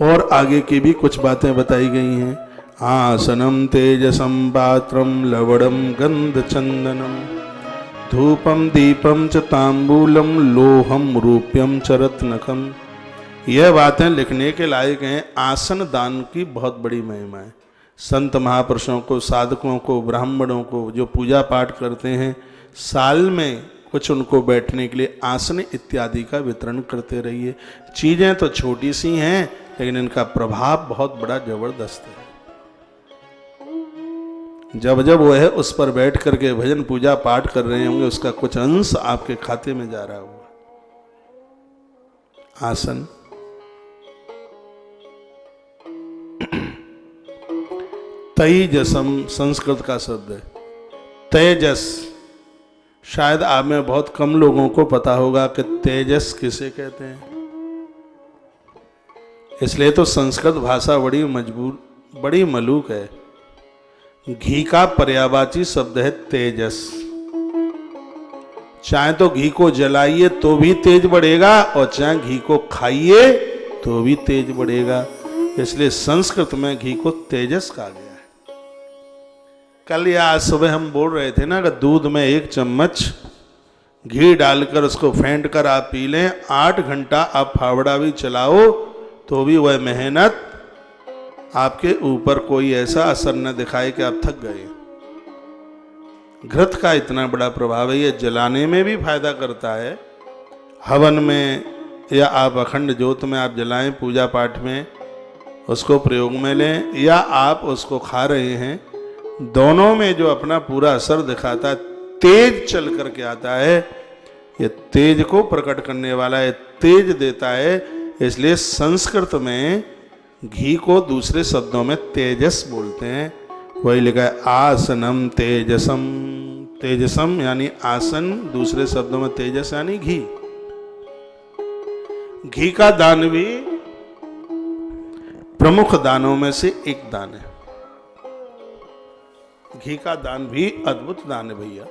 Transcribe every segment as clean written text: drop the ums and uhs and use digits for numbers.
और आगे की भी कुछ बातें बताई गई हैं। आसनम तेजसम पात्रम लवणम गंध चंदनम धूपम दीपम च तांबूलम लोहम रूप्यम च रत्नकम। यह बातें लिखने के लायक हैं। आसन दान की बहुत बड़ी महिमा है। संत महापुरुषों को, साधकों को, ब्राह्मणों को जो पूजा पाठ करते हैं, साल में कुछ उनको बैठने के लिए आसन इत्यादि का वितरण करते रहिए। चीज़ें तो छोटी सी हैं लेकिन इनका प्रभाव बहुत बड़ा जबरदस्त है। जब जब वह उस पर बैठ करके भजन पूजा पाठ कर रहे होंगे उसका कुछ अंश आपके खाते में जा रहा होगा। आसन तेजसम संस्कृत का शब्द है। तेजस शायद आप में बहुत कम लोगों को पता होगा कि तेजस किसे कहते हैं। इसलिए तो संस्कृत भाषा बड़ी मजबूर, बड़ी मलूक है। घी का पर्यायवाची शब्द है तेजस। चाहे तो घी को जलाइए तो भी तेज बढ़ेगा और चाहे घी को खाइए तो भी तेज बढ़ेगा। इसलिए संस्कृत में घी को तेजस कहा गया है। कल या आज सुबह हम बोल रहे थे ना कि दूध में 1 चम्मच घी डालकर उसको फेंट कर आप पी लें, 8 घंटा आप फावड़ा भी चलाओ तो भी वह मेहनत आपके ऊपर कोई ऐसा असर न दिखाए कि आप थक गए। घृत का इतना बड़ा प्रभाव है। ये जलाने में भी फायदा करता है। हवन में या आप अखंड ज्योत में आप जलाएं, पूजा पाठ में उसको प्रयोग में लें, या आप उसको खा रहे हैं, दोनों में जो अपना पूरा असर दिखाता है, तेज चल करके आता है। ये तेज को प्रकट करने वाला है, तेज देता है। इसलिए संस्कृत में घी को दूसरे शब्दों में तेजस बोलते हैं। वही लिखा है आसनम तेजसम। तेजसम यानी आसन, दूसरे शब्दों में तेजस यानी घी। घी का दान भी प्रमुख दानों में से एक दान है। घी का दान भी अद्भुत दान है भैया।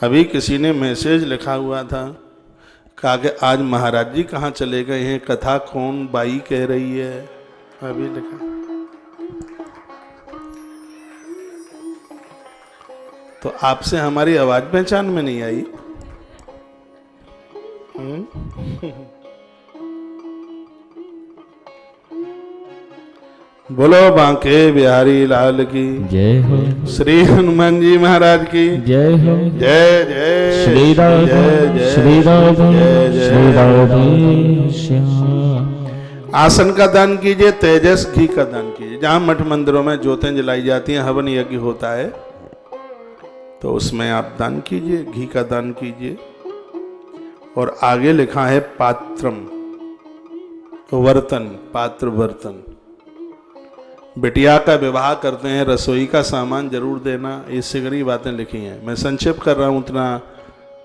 अभी किसी ने मैसेज लिखा हुआ था, कहा कि आज महाराज जी कहाँ चले गए हैं, कथा कौन बाई कह रही है। अभी लिखा तो आपसे हमारी आवाज पहचान में नहीं आई। बोलो बांके बिहारी लाल की जय हो। श्री हनुमान जी महाराज की जय हो। जय जय श्री राम श्री राम श्री राम श्याम। आसन का दान कीजिए, तेजस घी का दान कीजिए। जहां मठ मंदिरों में ज्योतें जलाई जाती हैं, हवन यज्ञ होता है, तो उसमें आप दान कीजिए, घी का दान कीजिए। और आगे लिखा है पात्रम, वर्तन, पात्र बर्तन। बिटिया का विवाह करते हैं, रसोई का सामान जरूर देना। ये सिगरी बातें लिखी हैं। मैं संक्षेप कर रहा हूँ, उतना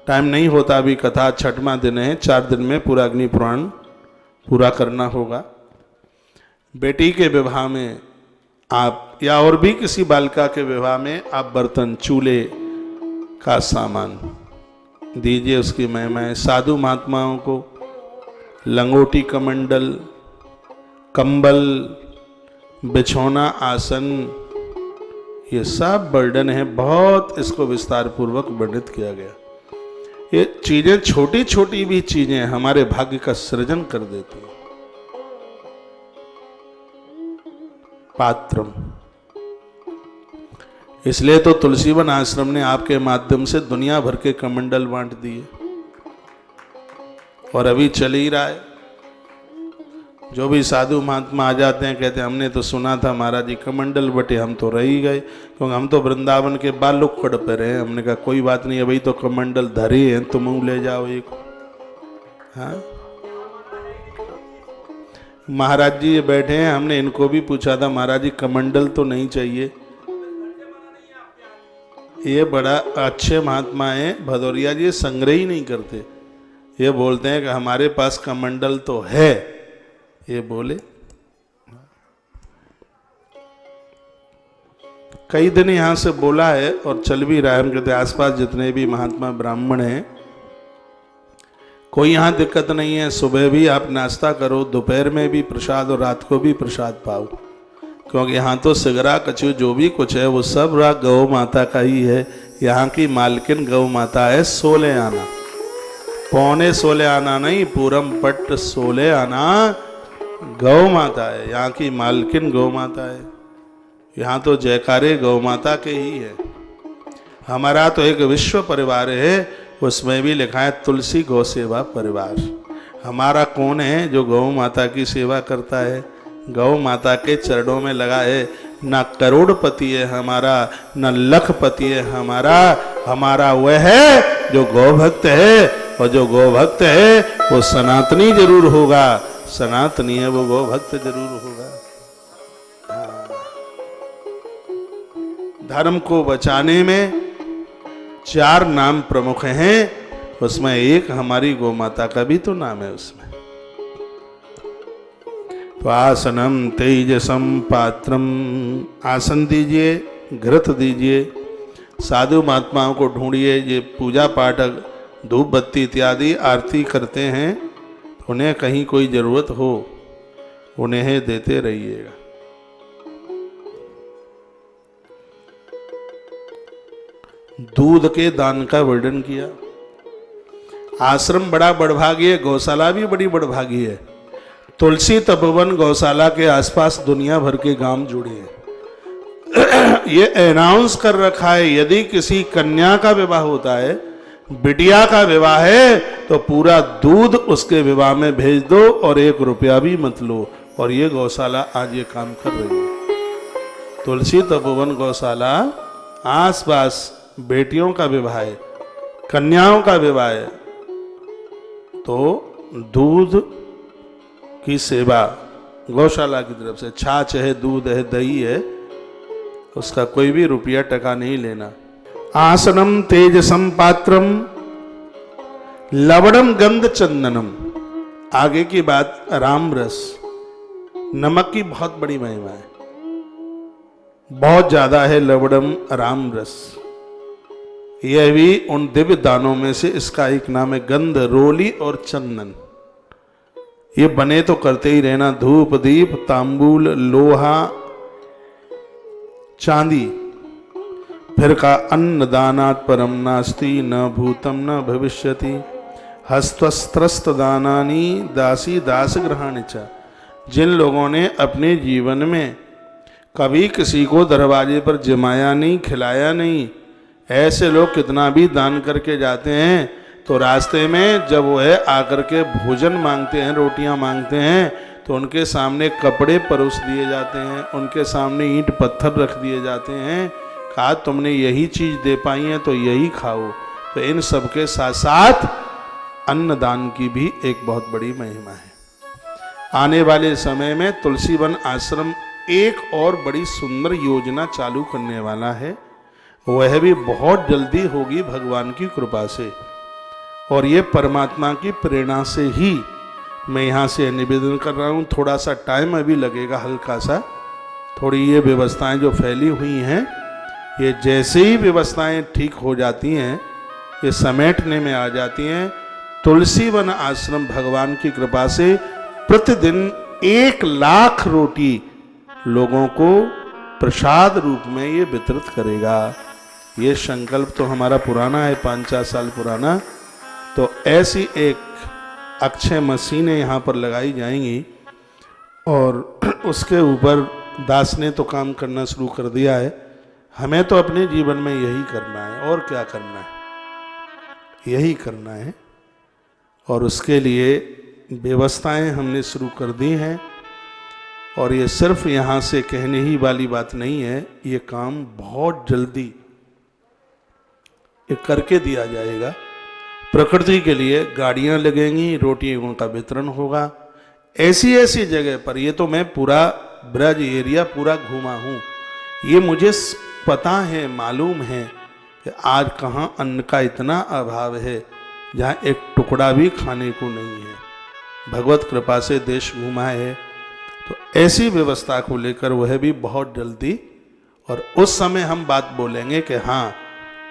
टाइम नहीं होता। अभी कथा 6वां दिन है, 4 दिन में पूरा अग्नि पुराण पूरा करना होगा। बेटी के विवाह में आप या और भी किसी बालिका के विवाह में आप बर्तन, चूल्हे का सामान दीजिए, उसकी महिमा है। साधु महात्माओं को लंगोटी, कमंडल, कंबल, बिछौना, आसन, ये सब बर्डन है। बहुत इसको विस्तार पूर्वक वर्णित किया गया। ये चीजें, छोटी छोटी भी चीजें हमारे भाग्य का सृजन कर देती हैं। पात्रम, इसलिए तो तुलसीवन आश्रम ने आपके माध्यम से दुनिया भर के कमंडल बांट दिए और अभी चल ही रहा है। जो भी साधु महात्मा आ जाते हैं, कहते हैं हमने तो सुना था महाराज जी कमंडल बटे, हम तो रह ही गए, क्योंकि हम तो वृंदावन के बालुकड़ पे रहे। हमने कहा कोई बात नहीं, अभी तो कमंडल धरे हैं, तुम ले जाओ एक। हाँ, महाराज जी ये बैठे हैं, हमने इनको भी पूछा था महाराज जी कमंडल तो नहीं चाहिए। ये बड़ा अच्छे महात्मा है भदौरिया जी, संग्रह ही नहीं करते। ये बोलते हैं कि हमारे पास कमंडल तो है, ये बोले। कई दिन यहां से बोला है और चल भी रहा है। हम कहते आसपास जितने भी महात्मा ब्राह्मण हैं, कोई यहाँ दिक्कत नहीं है, सुबह भी आप नाश्ता करो, दोपहर में भी प्रसाद और रात को भी प्रसाद पाओ, क्योंकि यहाँ तो सिगरा कचू जो भी कुछ है वो सब गौ माता का ही है। यहाँ की मालकिन गौ माता है 16 आना, पौने 16 आना नहीं, पूरम पट्ट 16 आना गौ माता है। यहाँ की मालकिन गौ माता है। यहाँ तो जयकारे गौ माता के ही है। हमारा तो एक विश्व परिवार है, उसमें भी लिखा है तुलसी गौ सेवा परिवार। हमारा कौन है जो गौ माता की सेवा करता है, गौ माता के चरणों में लगा है। ना करोड़पति है हमारा, न लखपति है हमारा वह है जो गौ भक्त है, और जो गौ भक्त है वो सनातनी जरूर होगा, सनातनी है वो गौ भक्त जरूर होगा। धर्म को बचाने में 4 नाम प्रमुख हैं, उसमें एक हमारी गौ माता का भी तो नाम है उसमें। तो आसनम तेजसम पात्रम, आसन दीजिए, घृत दीजिए, साधु महात्माओं को ढूंढिए, ये पूजा पाठ धूप बत्ती इत्यादि आरती करते हैं, उन्हें कहीं कोई जरूरत हो उन्हें देते रहिएगा। दूध के दान का वर्णन किया। आश्रम बड़ा बड़भागी है, गौशाला भी बड़ी बड़भागी है। तुलसी तपोवन गौशाला के आसपास दुनिया भर के गांव जुड़े हैं। ये अनाउंस कर रखा है, यदि किसी कन्या का विवाह होता है, बिटिया का विवाह है, तो पूरा दूध उसके विवाह में भेज दो और 1 रुपया भी मत लो। और ये गौशाला आज ये काम कर रही है। तुलसी तपोवन गौशाला आसपास बेटियों का विवाह है, कन्याओं का विवाह है, तो दूध की सेवा गौशाला की तरफ से, छाछ है, दूध है, दही है, उसका कोई भी रुपया टका नहीं लेना। आसनम तेजसम पात्रम लवणम गंध चंदनम। आगे की बात राम रस, नमक की बहुत बड़ी महिमा है, बहुत ज्यादा है लवणम राम रस। यह भी उन दिव्य दानों में से इसका एक नाम है। गंध, रोली और चंदन, ये बने तो करते ही रहना। धूप दीप तांबूल लोहा चांदी, फिर का अन्न दानात् परम नास्ति, न भूतम न भविष्यति, हस्तस्त्रस्त दानानि दासी दास ग्रहाणि च। जिन लोगों ने अपने जीवन में कभी किसी को दरवाजे पर जमाया नहीं, खिलाया नहीं, ऐसे लोग कितना भी दान करके जाते हैं, तो रास्ते में जब वो है आकर के भोजन मांगते हैं, रोटियां मांगते हैं, तो उनके सामने कपड़े परोस दिए जाते हैं, उनके सामने ईंट पत्थर रख दिए जाते हैं, कहा तुमने यही चीज दे पाई है तो यही खाओ। तो इन सब के साथ साथ अन्नदान की भी एक बहुत बड़ी महिमा है। आने वाले समय में तुलसीवन आश्रम एक और बड़ी सुंदर योजना चालू करने वाला है, वह भी बहुत जल्दी होगी भगवान की कृपा से, और ये परमात्मा की प्रेरणा से ही मैं यहाँ से निवेदन कर रहा हूँ। थोड़ा सा टाइम अभी लगेगा, हल्का सा, थोड़ी ये व्यवस्थाएं जो फैली हुई हैं, ये जैसे ही व्यवस्थाएं ठीक हो जाती हैं, ये समेटने में आ जाती हैं। तुलसीवन आश्रम भगवान की कृपा से प्रतिदिन 1 लाख रोटी लोगों को प्रसाद रूप में ये वितरित करेगा। ये संकल्प तो हमारा पुराना है, 5-4 साल पुराना। तो ऐसी एक अक्षय मशीनें यहाँ पर लगाई जाएंगी, और उसके ऊपर दास ने तो काम करना शुरू कर दिया है। हमें तो अपने जीवन में यही करना है, और क्या करना है, यही करना है। और उसके लिए व्यवस्थाएं हमने शुरू कर दी हैं, और ये सिर्फ यहाँ से कहने ही वाली बात नहीं है, ये काम बहुत जल्दी ये करके दिया जाएगा। प्रकृति के लिए गाड़ियाँ लगेंगी, रोटियों का वितरण होगा। ऐसी ऐसी जगह पर, ये तो मैं पूरा ब्रज एरिया पूरा घूमा हूँ, ये मुझे पता है, मालूम है कि आज कहाँ अन्न का इतना अभाव है, जहाँ एक टुकड़ा भी खाने को नहीं है। भगवत कृपा से देश घूमा है, तो ऐसी व्यवस्था को लेकर वह भी बहुत जल्दी, और उस समय हम बात बोलेंगे कि हाँ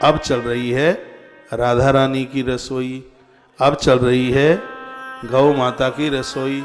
अब चल रही है राधा रानी की रसोई, अब चल रही है गौ माता की रसोई।